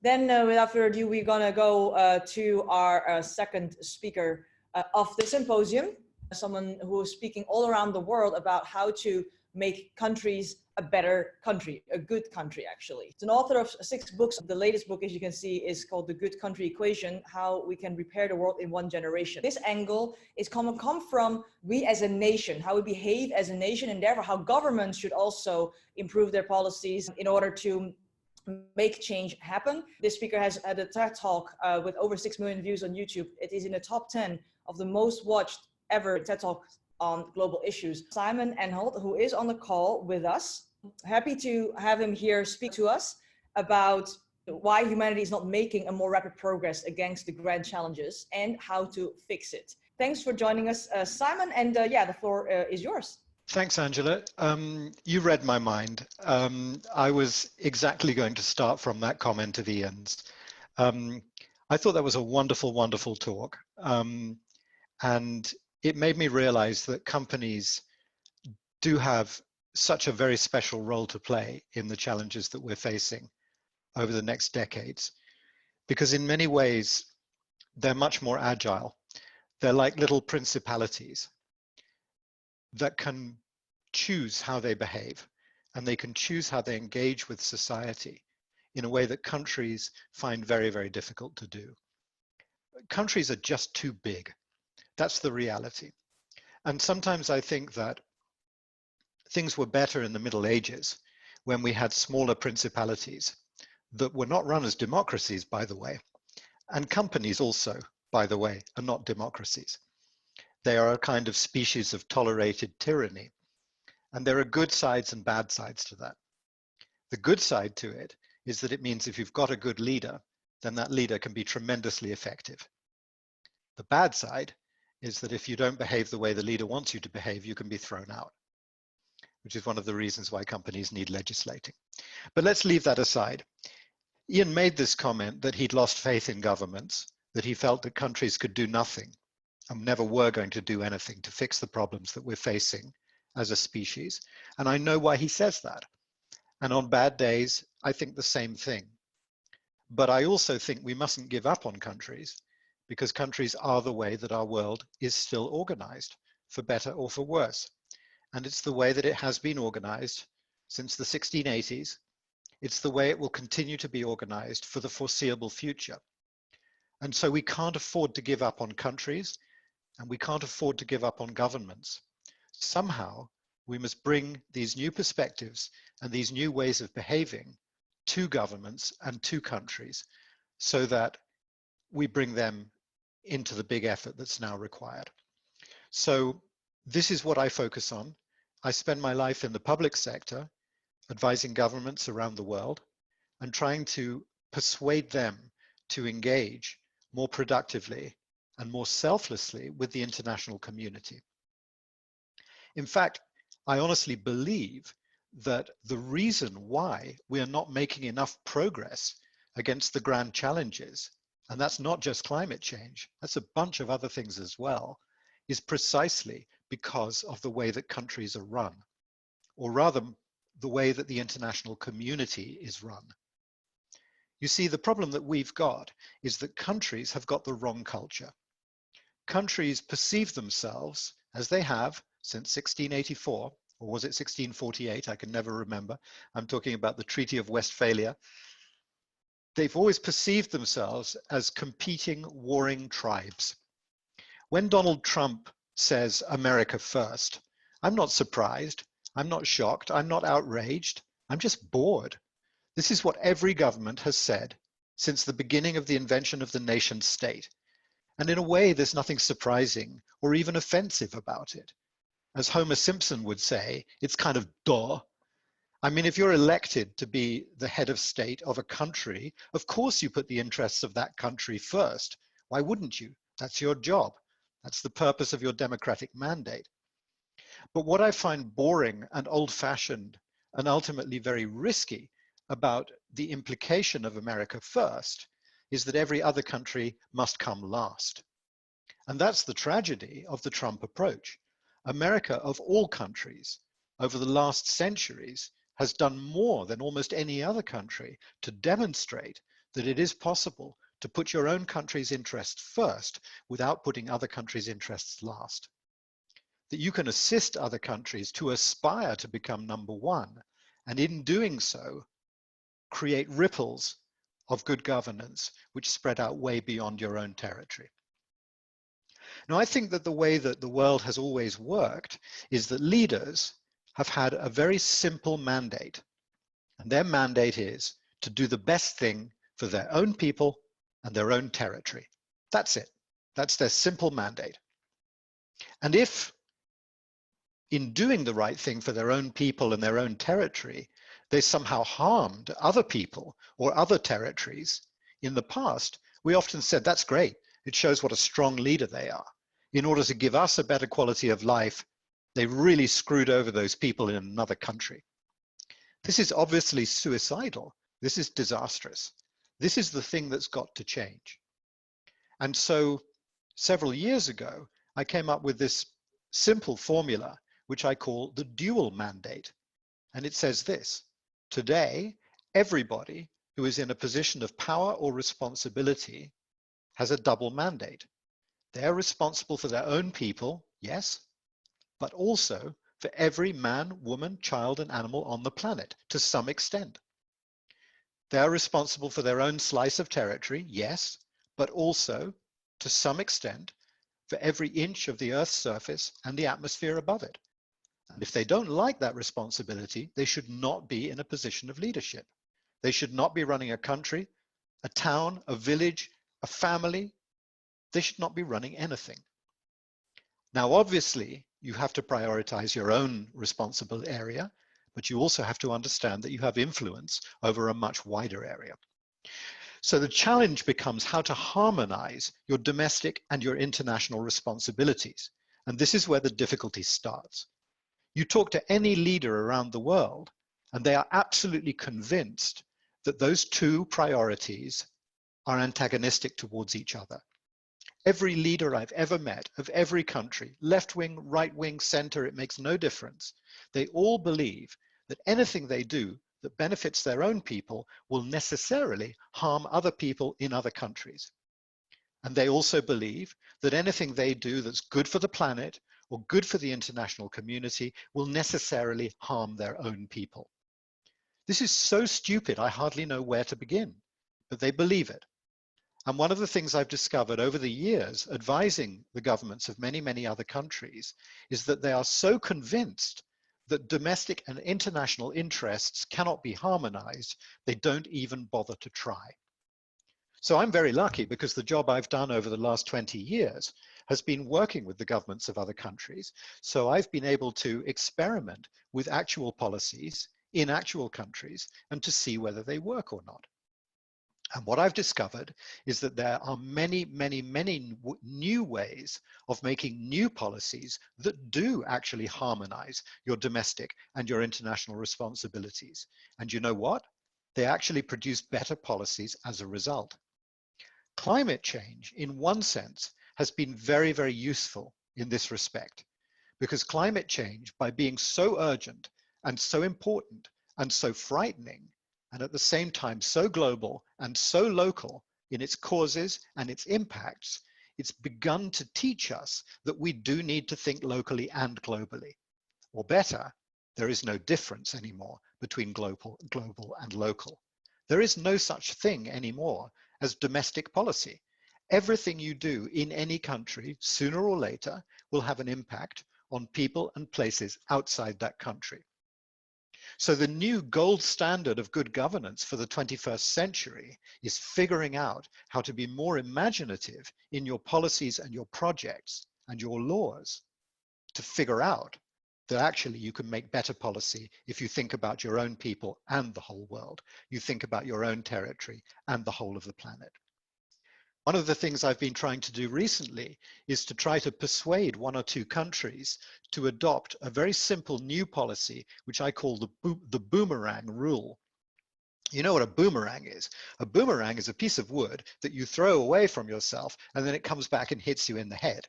Without further ado, we're gonna go to our second speaker of the symposium, someone who is speaking all around the world about how to make countries a better country, a good country actually. It's an author of 6 books. The latest book, as you can see, is called The Good Country Equation, How We Can Repair the World in One Generation. This angle is come from we as a nation, how we behave as a nation, and therefore how governments should also improve their policies in order to make change happen. This speaker has had a TED Talk with over 6 million views on YouTube. It is in the top 10 of the most watched ever TED Talks on global issues. Simon Anholt, who is on the call with us. Happy to have him here speak to us about why humanity is not making a more rapid progress against the grand challenges and how to fix it. Thanks for joining us, Simon, and yeah, the floor is yours. Thanks, Angela. You read my mind. I was exactly going to start from that comment of Ian's. I thought that was a wonderful, wonderful talk. And it made me realize that companies do have such a very special role to play in the challenges that we're facing over the next decades. Because in many ways, they're much more agile. They're like little principalities that can choose how they behave, and they can choose how they engage with society in a way that countries find very, very difficult to do. Countries are just too big. That's the reality. And sometimes I think that things were better in the Middle Ages when we had smaller principalities that were not run as democracies, by the way. And companies also, by the way, are not democracies. They are a kind of species of tolerated tyranny. And there are good sides and bad sides to that. The good side to it is that it means if you've got a good leader, then that leader can be tremendously effective. The bad side is that if you don't behave the way the leader wants you to behave, you can be thrown out, which is one of the reasons why companies need legislating. But let's leave that aside. Ian made this comment that he'd lost faith in governments, that he felt that countries could do nothing and never were going to do anything to fix the problems that we're facing as a species. And I know why he says that. And on bad days, I think the same thing. But I also think we mustn't give up on countries, because countries are the way that our world is still organized, for better or for worse. And it's the way that it has been organized since the 1680s. It's the way it will continue to be organized for the foreseeable future. And so we can't afford to give up on countries, and we can't afford to give up on governments. Somehow, we must bring these new perspectives and these new ways of behaving to governments and to countries so that we bring them into the big effort that's now required. So this is what I focus on. I spend my life in the public sector, advising governments around the world and trying to persuade them to engage more productively and more selflessly with the international community. In fact, I honestly believe that the reason why we are not making enough progress against the grand challenges, and that's not just climate change, that's a bunch of other things as well, is precisely because of the way that countries are run, or rather the way that the international community is run. You see, the problem that we've got is that countries have got the wrong culture. Countries perceive themselves, as they have since 1684, or was it 1648? I can never remember. I'm talking about the Treaty of Westphalia. They've always perceived themselves as competing, warring tribes. When Donald Trump says America first, I'm not surprised, I'm not shocked, I'm not outraged, I'm just bored. This is what every government has said since the beginning of the invention of the nation state. And in a way, there's nothing surprising or even offensive about it. As Homer Simpson would say, it's kind of duh. I mean, if you're elected to be the head of state of a country, of course you put the interests of that country first. Why wouldn't you? That's your job. That's the purpose of your democratic mandate. But what I find boring and old-fashioned and ultimately very risky about the implication of America first is that every other country must come last. And that's the tragedy of the Trump approach. America, of all countries, over the last centuries, has done more than almost any other country to demonstrate that it is possible to put your own country's interests first without putting other countries' interests last. That you can assist other countries to aspire to become number one, and in doing so, create ripples of good governance which spread out way beyond your own territory. Now, I think that the way that the world has always worked is that leaders have had a very simple mandate, and their mandate is to do the best thing for their own people and their own territory. That's it. That's their simple mandate. And if in doing the right thing for their own people and their own territory, they somehow harmed other people or other territories in the past, we often said, that's great. It shows what a strong leader they are. In order to give us a better quality of life, they really screwed over those people in another country. This is obviously suicidal. This is disastrous. This is the thing that's got to change. And so several years ago, I came up with this simple formula, which I call the dual mandate. And it says this: today, everybody who is in a position of power or responsibility has a double mandate. They're responsible for their own people, yes, but also for every man, woman, child, and animal on the planet to some extent. They're responsible for their own slice of territory, yes, but also to some extent for every inch of the Earth's surface and the atmosphere above it. And if they don't like that responsibility, they should not be in a position of leadership. They should not be running a country, a town, a village, a family. They should not be running anything. Now, obviously, you have to prioritize your own responsible area, but you also have to understand that you have influence over a much wider area. So the challenge becomes how to harmonize your domestic and your international responsibilities. And this is where the difficulty starts. You talk to any leader around the world, and they are absolutely convinced that those two priorities are antagonistic towards each other. Every leader I've ever met of every country, left wing, right wing, center, it makes no difference. They all believe that anything they do that benefits their own people will necessarily harm other people in other countries. And they also believe that anything they do that's good for the planet or good for the international community will necessarily harm their own people. This is so stupid, I hardly know where to begin, but they believe it. And one of the things I've discovered over the years, advising the governments of many, many other countries, is that they are so convinced that domestic and international interests cannot be harmonized, they don't even bother to try. So I'm very lucky because the job I've done over the last 20 years has been working with the governments of other countries. So I've been able to experiment with actual policies in actual countries and to see whether they work or not. And what I've discovered is that there are many, many, many new ways of making new policies that do actually harmonize your domestic and your international responsibilities. And you know what? They actually produce better policies as a result. Climate change, in one sense, has been very, very useful in this respect, because climate change, by being so urgent and so important and so frightening, and at the same time so global and so local in its causes and its impacts, it's begun to teach us that we do need to think locally and globally. Or better, there is no difference anymore between global and local. There is no such thing anymore as domestic policy. Everything you do in any country, sooner or later, will have an impact on people and places outside that country. So the new gold standard of good governance for the 21st century is figuring out how to be more imaginative in your policies and your projects and your laws to figure out that actually you can make better policy if you think about your own people and the whole world. You think about your own territory and the whole of the planet. One of the things I've been trying to do recently is to try to persuade one or two countries to adopt a very simple new policy, which I call the Boomerang Rule. You know what a boomerang is? A boomerang is a piece of wood that you throw away from yourself and then it comes back and hits you in the head.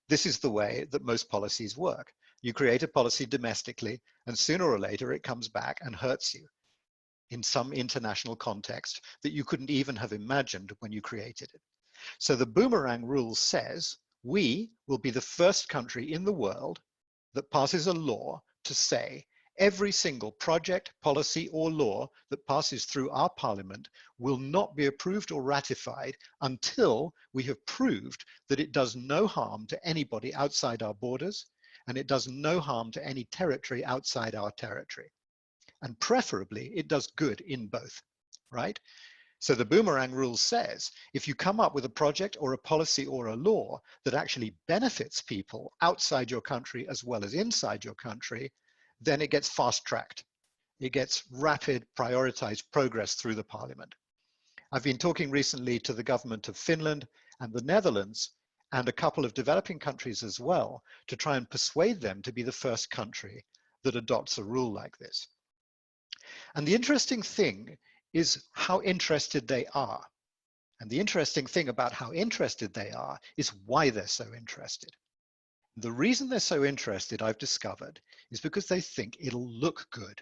This is the way that most policies work. You create a policy domestically and sooner or later it comes back and hurts you. in some international context that you couldn't even have imagined when you created it. So the Boomerang Rule says we will be the first country in the world that passes a law to say every single project, policy, or law that passes through our parliament will not be approved or ratified until we have proved that it does no harm to anybody outside our borders, and it does no harm to any territory outside our territory. And preferably, it does good in both, right? So the Boomerang Rule says, if you come up with a project or a policy or a law that actually benefits people outside your country as well as inside your country, then it gets fast-tracked. It gets rapid, prioritized progress through the parliament. I've been talking recently to the government of Finland and the Netherlands and a couple of developing countries as well to try and persuade them to be the first country that adopts a rule like this. And the interesting thing is how interested they are. And the interesting thing about how interested they are is why they're so interested. The reason they're so interested, I've discovered, is because they think it'll look good.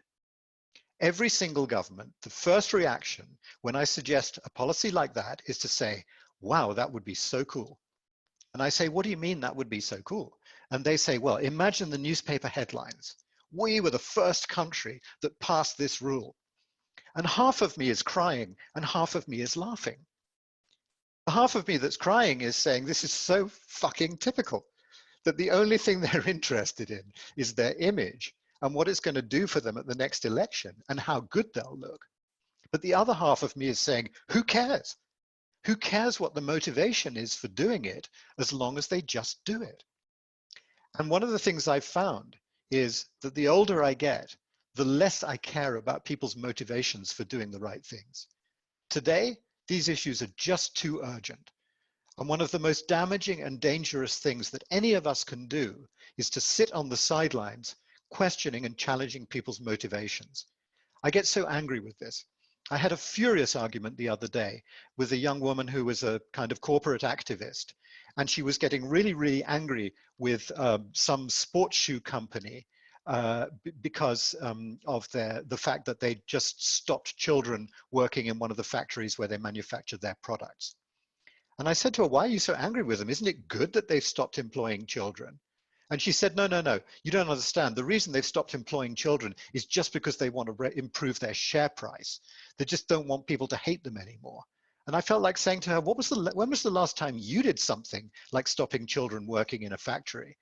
Every single government, the first reaction when I suggest a policy like that is to say, wow, that would be so cool. And I say, what do you mean that would be so cool? And they say, well, imagine the newspaper headlines. We were the first country that passed this rule. And half of me is crying and half of me is laughing. The half of me that's crying is saying, this is so fucking typical, that the only thing they're interested in is their image and what it's going to do for them at the next election and how good they'll look. But the other half of me is saying, who cares? Who cares what the motivation is for doing it as long as they just do it? And one of the things I've found is that the older I get, the less I care about people's motivations for doing the right things. Today, these issues are just too urgent. And one of the most damaging and dangerous things that any of us can do is to sit on the sidelines, questioning and challenging people's motivations. I get so angry with this. I had a furious argument the other day with a young woman who was a kind of corporate activist, and she was getting really, really angry with some sports shoe company because of the fact that they just stopped children working in one of the factories where they manufactured their products. And I said to her, why are you so angry with them? Isn't it good that they've stopped employing children? And she said, no, you don't understand. The reason they've stopped employing children is just because they want to improve their share price. They just don't want people to hate them anymore. And I felt like saying to her, when was the last time you did something like stopping children working in a factory?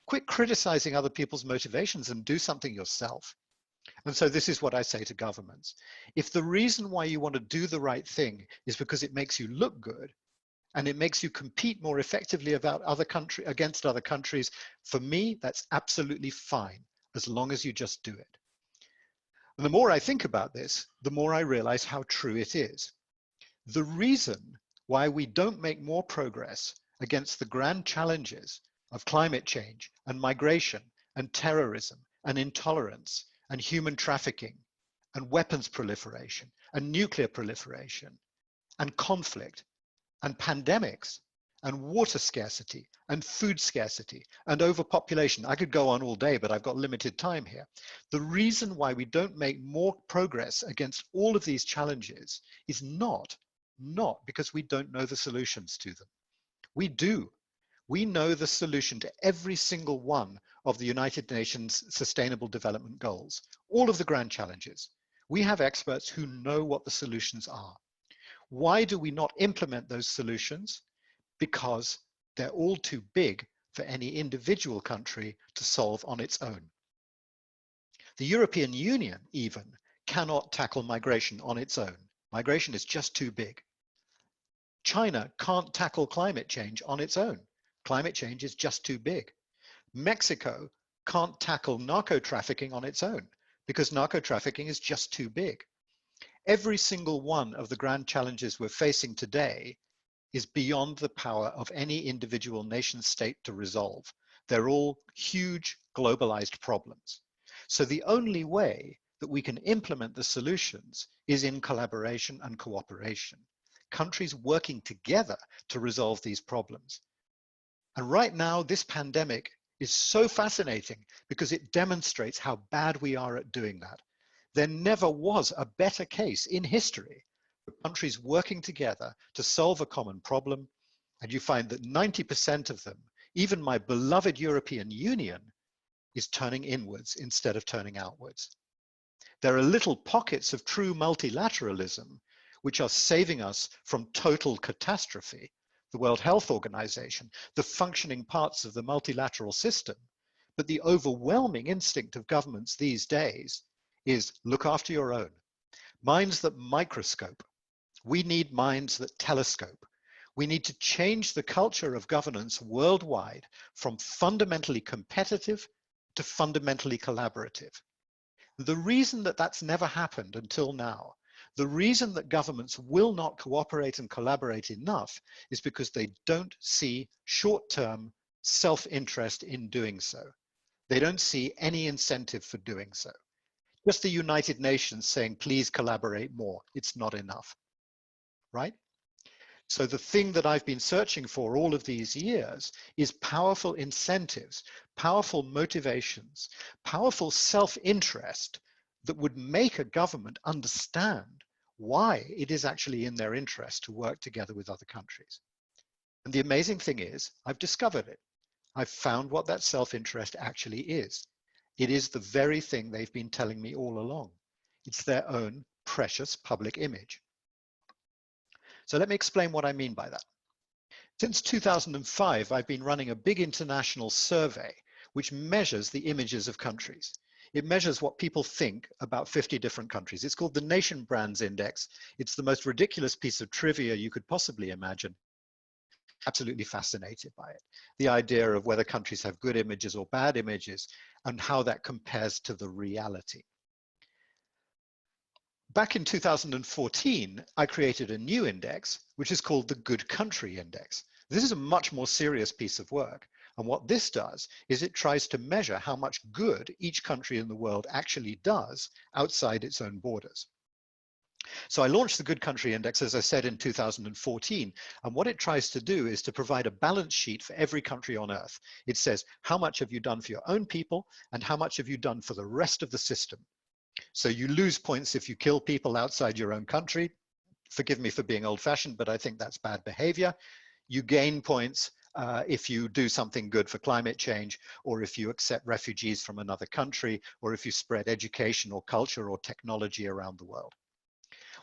Quit criticizing other people's motivations and do something yourself. And so this is what I say to governments. If the reason why you want to do the right thing is because it makes you look good, and it makes you compete more effectively against other countries, for me, that's absolutely fine, as long as you just do it. And the more I think about this, the more I realize how true it is. The reason why we don't make more progress against the grand challenges of climate change and migration and terrorism and intolerance and human trafficking and weapons proliferation and nuclear proliferation and conflict and pandemics and water scarcity and food scarcity and overpopulation. I could go on all day, but I've got limited time here. The reason why we don't make more progress against all of these challenges is not because we don't know the solutions to them. We do. We know the solution to every single one of the United Nations Sustainable Development Goals, all of the grand challenges. We have experts who know what the solutions are. Why do we not implement those solutions? Because they're all too big for any individual country to solve on its own. The European Union even cannot tackle migration on its own. Migration is just too big. China can't tackle climate change on its own. Climate change is just too big. Mexico can't tackle narco trafficking on its own because narco trafficking is just too big. Every single one of the grand challenges we're facing today is beyond the power of any individual nation state to resolve. They're all huge globalized problems. So the only way that we can implement the solutions is in collaboration and cooperation. Countries working together to resolve these problems. And right now, this pandemic is so fascinating because it demonstrates how bad we are at doing that. There never was a better case in history for countries working together to solve a common problem. And you find that 90% of them, even my beloved European Union, is turning inwards instead of turning outwards. There are little pockets of true multilateralism which are saving us from total catastrophe. The World Health Organization, the functioning parts of the multilateral system. But the overwhelming instinct of governments these days is look after your own. Minds that microscope. We need minds that telescope. We need to change the culture of governance worldwide from fundamentally competitive to fundamentally collaborative. The reason that that's never happened until now, the reason that governments will not cooperate and collaborate enough is because they don't see short-term self-interest in doing so. They don't see any incentive for doing so. Just the United Nations saying, please collaborate more. It's not enough, right? So the thing that I've been searching for all of these years is powerful incentives, powerful motivations, powerful self-interest that would make a government understand why it is actually in their interest to work together with other countries. And the amazing thing is, I've discovered it. I've found what that self-interest actually is. It is the very thing they've been telling me all along. It's their own precious public image. So let me explain what I mean by that. Since 2005, I've been running a big international survey which measures the images of countries. It measures what people think about 50 different countries. It's called the Nation Brands Index. It's the most ridiculous piece of trivia you could possibly imagine. Absolutely fascinated by it. The idea of whether countries have good images or bad images and how that compares to the reality. Back in 2014, I created a new index, which is called the Good Country Index. This is a much more serious piece of work. And what this does is it tries to measure how much good each country in the world actually does outside its own borders. So I launched the Good Country Index, as I said, in 2014. And what it tries to do is to provide a balance sheet for every country on earth. It says, how much have you done for your own people and how much have you done for the rest of the system? So you lose points if you kill people outside your own country. Forgive me for being old-fashioned, but I think that's bad behavior. You gain points if you do something good for climate change, or if you accept refugees from another country, or if you spread education or culture or technology around the world.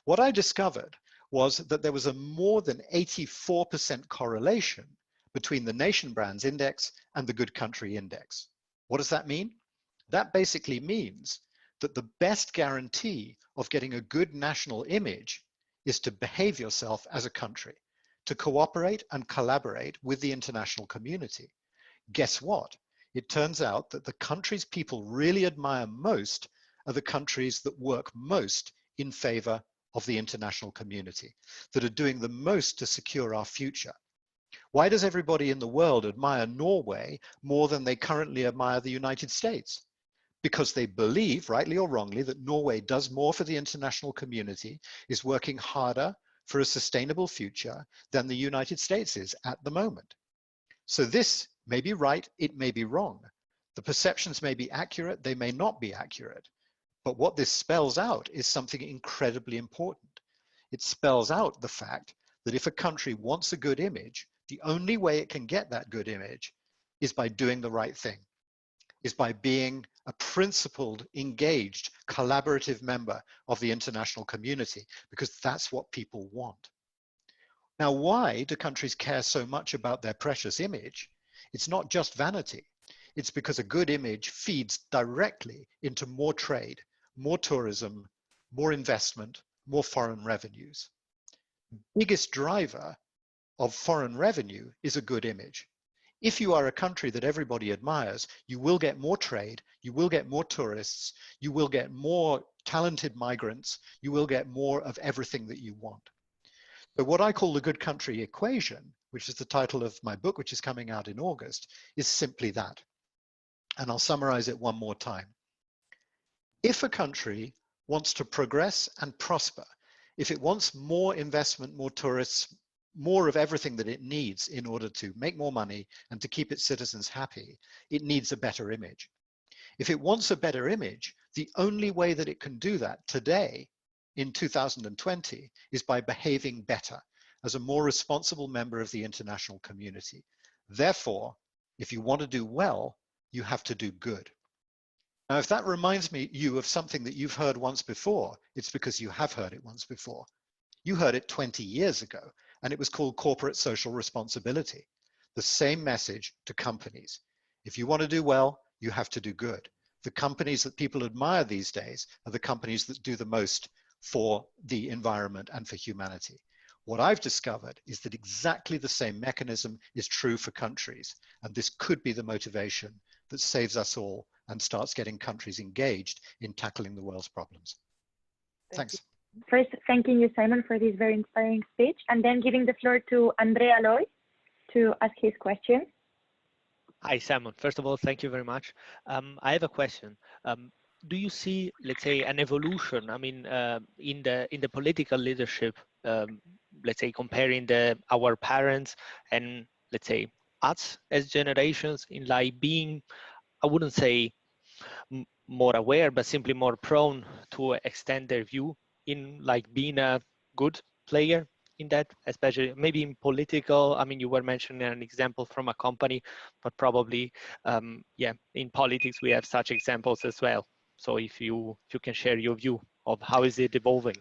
What I discovered was that there was a more than 84% correlation between the Nation Brands Index and the Good Country Index. What does that mean? That basically means that the best guarantee of getting a good national image is to behave yourself as a country, to cooperate and collaborate with the international community. Guess what? It turns out that the countries people really admire most are the countries that work most in favor of the international community, that are doing the most to secure our future. Why does everybody in the world admire Norway more than they currently admire the United States? Because they believe, rightly or wrongly, that Norway does more for the international community, is working harder for a sustainable future than the United States is at the moment. So this may be right, it may be wrong. The perceptions may be accurate, they may not be accurate. But what this spells out is something incredibly important. It spells out the fact that if a country wants a good image, the only way it can get that good image is by doing the right thing, is by being a principled, engaged, collaborative member of the international community, because that's what people want. Now, why do countries care so much about their precious image? It's not just vanity. It's because a good image feeds directly into more trade, more tourism, more investment, more foreign revenues. The biggest driver of foreign revenue is a good image. If you are a country that everybody admires, you will get more trade, you will get more tourists, you will get more talented migrants, you will get more of everything that you want. So what I call the good country equation, which is the title of my book, which is coming out in August, is simply that. And I'll summarize it one more time. If a country wants to progress and prosper, if it wants more investment, more tourists, more of everything that it needs in order to make more money and to keep its citizens happy, it needs a better image. If it wants a better image, The only way that it can do that today in 2020 is by behaving better as a more responsible member of the international community. Therefore, if you want to do well, you have to do good. Now, if that reminds you of something that you've heard once before, it's because you have heard it once before. You heard it 20 years ago, and it was called corporate social responsibility. The same message to companies. If you want to do well, you have to do good. The companies that people admire these days are the companies that do the most for the environment and for humanity. What I've discovered is that exactly the same mechanism is true for countries, and this could be the motivation that saves us all and starts getting countries engaged in tackling the world's problems. Thanks. First, thanking you, Simon, for this very inspiring speech, and then giving the floor to Andrea Loy to ask his question. Hi, Simon. First of all, thank you very much. I have a question. Do you see, let's say, an evolution? I mean, in the political leadership, let's say, comparing our parents and, let's say, us as generations in like being, I wouldn't say more aware, but simply more prone to extend their view in like being a good player in that, especially maybe in political. I mean, you were mentioning an example from a company, but probably, yeah, in politics we have such examples as well. So if you can share your view of how is it evolving.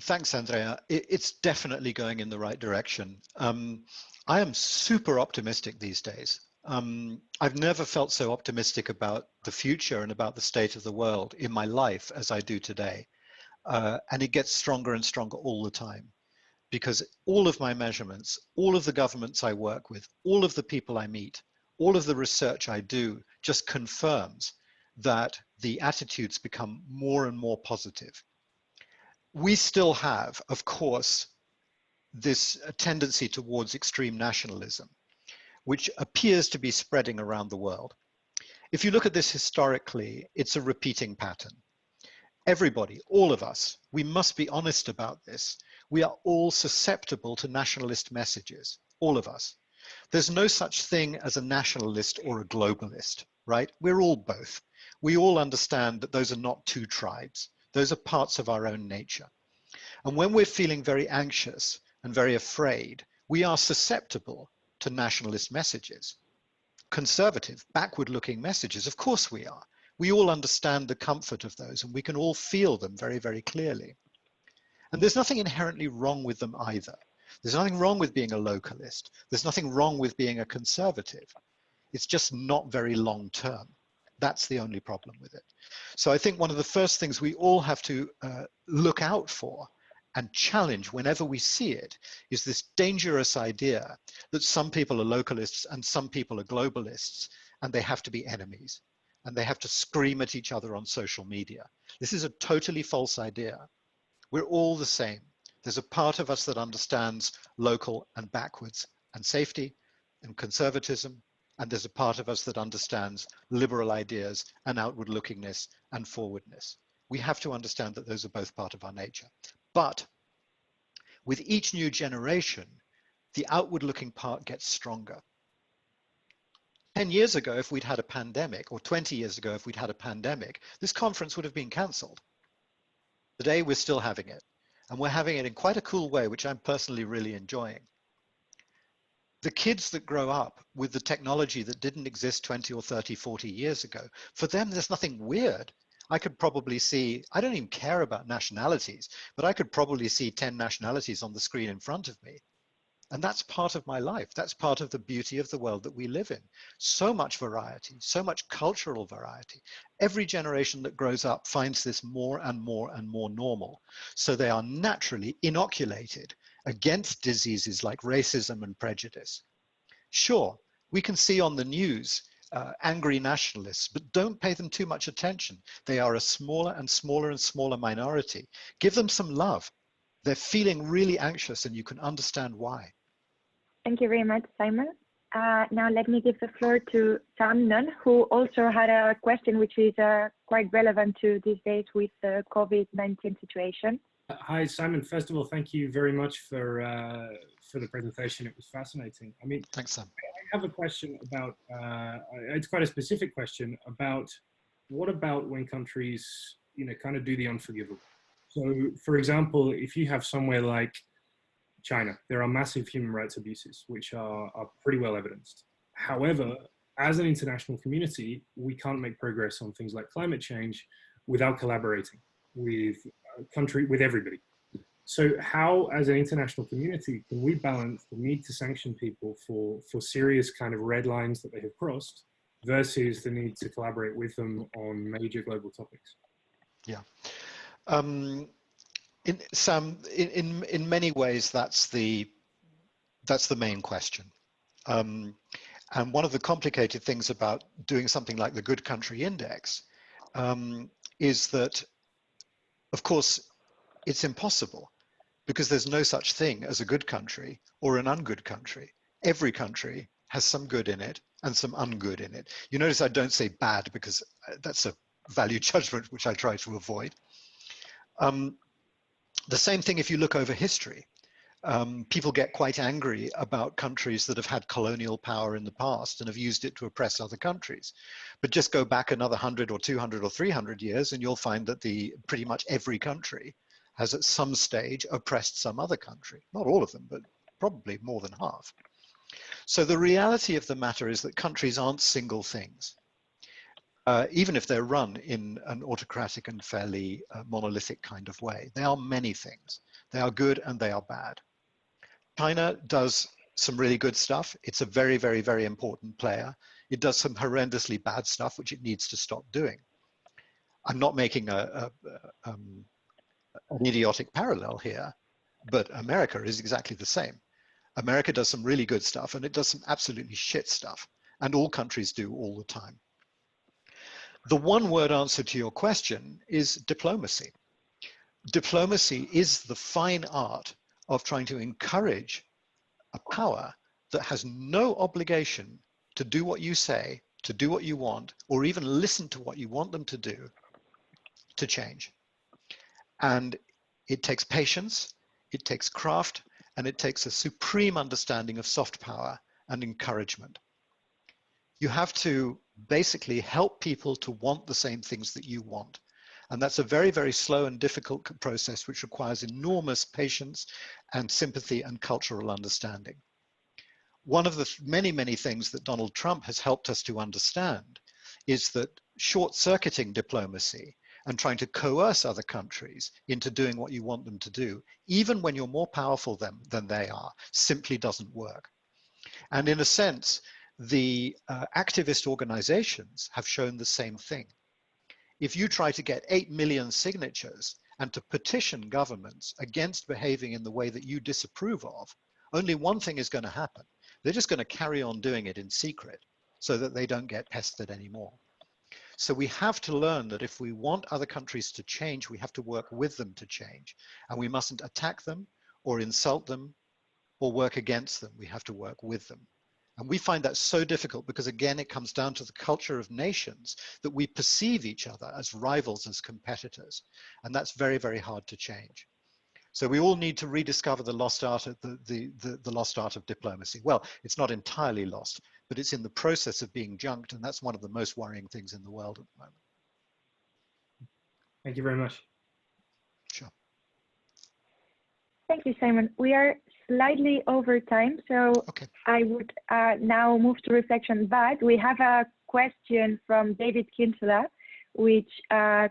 Thanks, Andrea. It's definitely going in the right direction. I am super optimistic these days. I've never felt so optimistic about the future and about the state of the world in my life as I do today. And it gets stronger and stronger all the time, because all of my measurements, all of the governments I work with, all of the people I meet, all of the research I do just confirms that the attitudes become more and more positive. We still have, of course, this tendency towards extreme nationalism, which appears to be spreading around the world. If you look at this historically, it's a repeating pattern. Everybody, all of us, we must be honest about this. We are all susceptible to nationalist messages, all of us. There's no such thing as a nationalist or a globalist, right? We're all both. We all understand that those are not two tribes. Those are parts of our own nature. And when we're feeling very anxious and very afraid, we are susceptible to nationalist messages. Conservative, backward-looking messages, of course we are. We all understand the comfort of those, and we can all feel them very, very clearly. And there's nothing inherently wrong with them either. There's nothing wrong with being a localist. There's nothing wrong with being a conservative. It's just not very long term. That's the only problem with it. So I think one of the first things we all have to look out for and challenge whenever we see it is this dangerous idea that some people are localists and some people are globalists, and they have to be enemies, and they have to scream at each other on social media. This is a totally false idea. We're all the same. There's a part of us that understands local and backwards and safety and conservatism, and there's a part of us that understands liberal ideas and outward lookingness and forwardness. We have to understand that those are both part of our nature. But with each new generation, the outward looking part gets stronger. 10 years ago, if we'd had a pandemic, or 20 years ago, if we'd had a pandemic, this conference would have been cancelled. Today, we're still having it. And we're having it in quite a cool way, which I'm personally really enjoying. The kids that grow up with the technology that didn't exist 20 or 30, 40 years ago, for them, there's nothing weird. I could probably see, I don't even care about nationalities, but I could probably see 10 nationalities on the screen in front of me. And that's part of my life. That's part of the beauty of the world that we live in. So much variety, so much cultural variety. Every generation that grows up finds this more and more and more normal. So they are naturally inoculated against diseases like racism and prejudice. Sure, we can see on the news angry nationalists, but don't pay them too much attention. They are a smaller and smaller and smaller minority. Give them some love. They're feeling really anxious, and you can understand why. Thank you very much, Simon. Now let me give the floor to Sam Nunn, who also had a question which is quite relevant to these days with the COVID-19 situation. Hi, Simon. First of all, thank you very much for the presentation. It was fascinating. I mean, thanks, Sam. have a question about, it's quite a specific question about what about when countries, kind of do the unforgivable? So, for example, if you have somewhere like China, there are massive human rights abuses, which are pretty well evidenced. However, as an international community, we can't make progress on things like climate change without collaborating with everybody. So how, as an international community, can we balance the need to sanction people for serious kind of red lines that they have crossed versus the need to collaborate with them on major global topics? Yeah. Sam, in many ways, that's the main question. And one of the complicated things about doing something like the Good Country Index is that, of course, it's impossible because there's no such thing as a good country or an ungood country. Every country has some good in it and some ungood in it. You notice I don't say bad because that's a value judgment which I try to avoid. The same thing if you look over history. People get quite angry about countries that have had colonial power in the past and have used it to oppress other countries. But just go back another 100 or 200 or 300 years and you'll find that pretty much every country has at some stage oppressed some other country. Not all of them, but probably more than half. So the reality of the matter is that countries aren't single things. Even if they're run in an autocratic and fairly monolithic kind of way. They are many things. They are good and they are bad. China does some really good stuff. It's a very, very, very important player. It does some horrendously bad stuff, which it needs to stop doing. I'm not making an idiotic parallel here, but America is exactly the same. America does some really good stuff and it does some absolutely shit stuff. And all countries do all the time. The one-word answer to your question is diplomacy. Diplomacy is the fine art of trying to encourage a power that has no obligation to do what you say, to do what you want, or even listen to what you want them to do, to change. And it takes patience, it takes craft, and it takes a supreme understanding of soft power and encouragement. You have to basically help people to want the same things that you want. And that's a very, very slow and difficult process, which requires enormous patience and sympathy and cultural understanding. One of the many, many things that Donald Trump has helped us to understand is that short-circuiting diplomacy and trying to coerce other countries into doing what you want them to do, even when you're more powerful than they are, simply doesn't work. And in a sense, the activist organizations have shown the same thing. If you try to get 8 million signatures and to petition governments against behaving in the way that you disapprove of, only one thing is going to happen. They're just going to carry on doing it in secret so that they don't get pestered anymore. So we have to learn that if we want other countries to change, we have to work with them to change. And we mustn't attack them or insult them or work against them. We have to work with them. And we find that so difficult because, again, it comes down to the culture of nations that we perceive each other as rivals, as competitors. And that's very, very hard to change. So we all need to rediscover the lost art of the lost art of diplomacy. Well, it's not entirely lost, but it's in the process of being junked. And that's one of the most worrying things in the world at the moment. Thank you very much. Sure. Thank you, Simon. We are slightly over time, so okay. I would now move to reflection, but we have a question from David Kinsler, which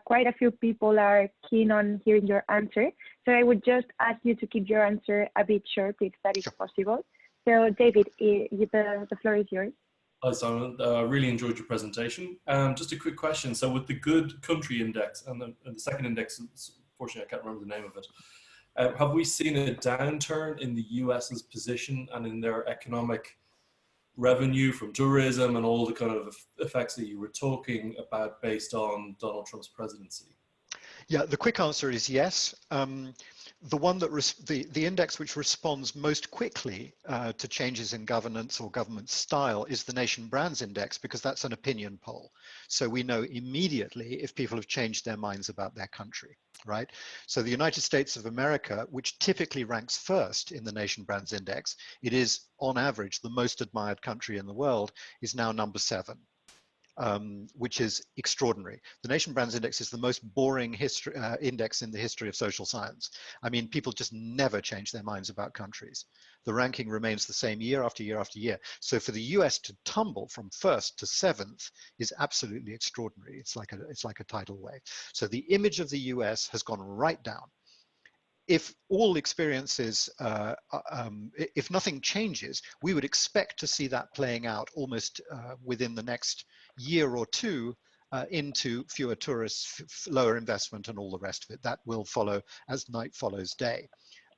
quite a few people are keen on hearing your answer. So I would just ask you to keep your answer a bit short, if that is possible. So David, the floor is yours. Hi, Simon. Really enjoyed your presentation. Just a quick question. So with the Good Country Index and the second index, unfortunately, I can't remember the name of it. Have we seen a downturn in the US's position and in their economic revenue from tourism and all the kind of effects that you were talking about based on Donald Trump's presidency? Yeah, the quick answer is yes. the one that the index which responds most quickly to changes in governance or government style is the Nation Brands Index, because that's an opinion poll. So we know immediately if people have changed their minds about their country, right? So the United States of America, which typically ranks first in the Nation Brands Index, it is on average the most admired country in the world, is now number 7. Which is extraordinary. The Nation Brands Index is the most boring index in the history of social science. I mean, people just never change their minds about countries. The ranking remains the same year after year after year. So for the US to tumble from 1st to 7th is absolutely extraordinary. It's like a tidal wave. So the image of the US has gone right down. If all experiences, if nothing changes, we would expect to see that playing out almost within the next year or two into fewer tourists, lower investment, and all the rest of it. That will follow as night follows day.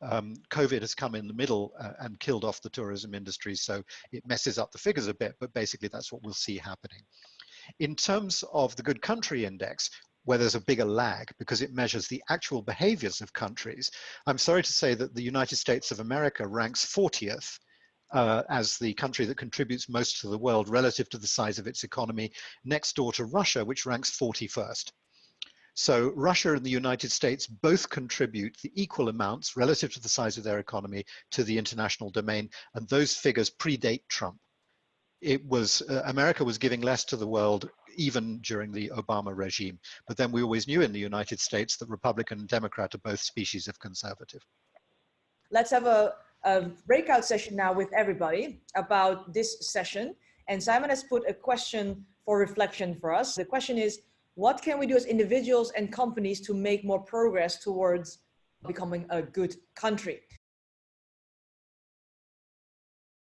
COVID has come in the middle and killed off the tourism industry, so it messes up the figures a bit, but basically that's what we'll see happening. In terms of the Good Country Index, where there's a bigger lag because it measures the actual behaviors of countries, I'm sorry to say that the United States of America ranks 40th as the country that contributes most to the world relative to the size of its economy, next door to Russia, which ranks 41st. So Russia and the United States both contribute the equal amounts relative to the size of their economy to the international domain, and those figures predate Trump. It was, America was giving less to the world even during the Obama regime. But then we always knew in the United States that Republican and Democrat are both species of conservative. Let's have a breakout session now with everybody about this session. And Simon has put a question for reflection for us. The question is, what can we do as individuals and companies to make more progress towards becoming a good country?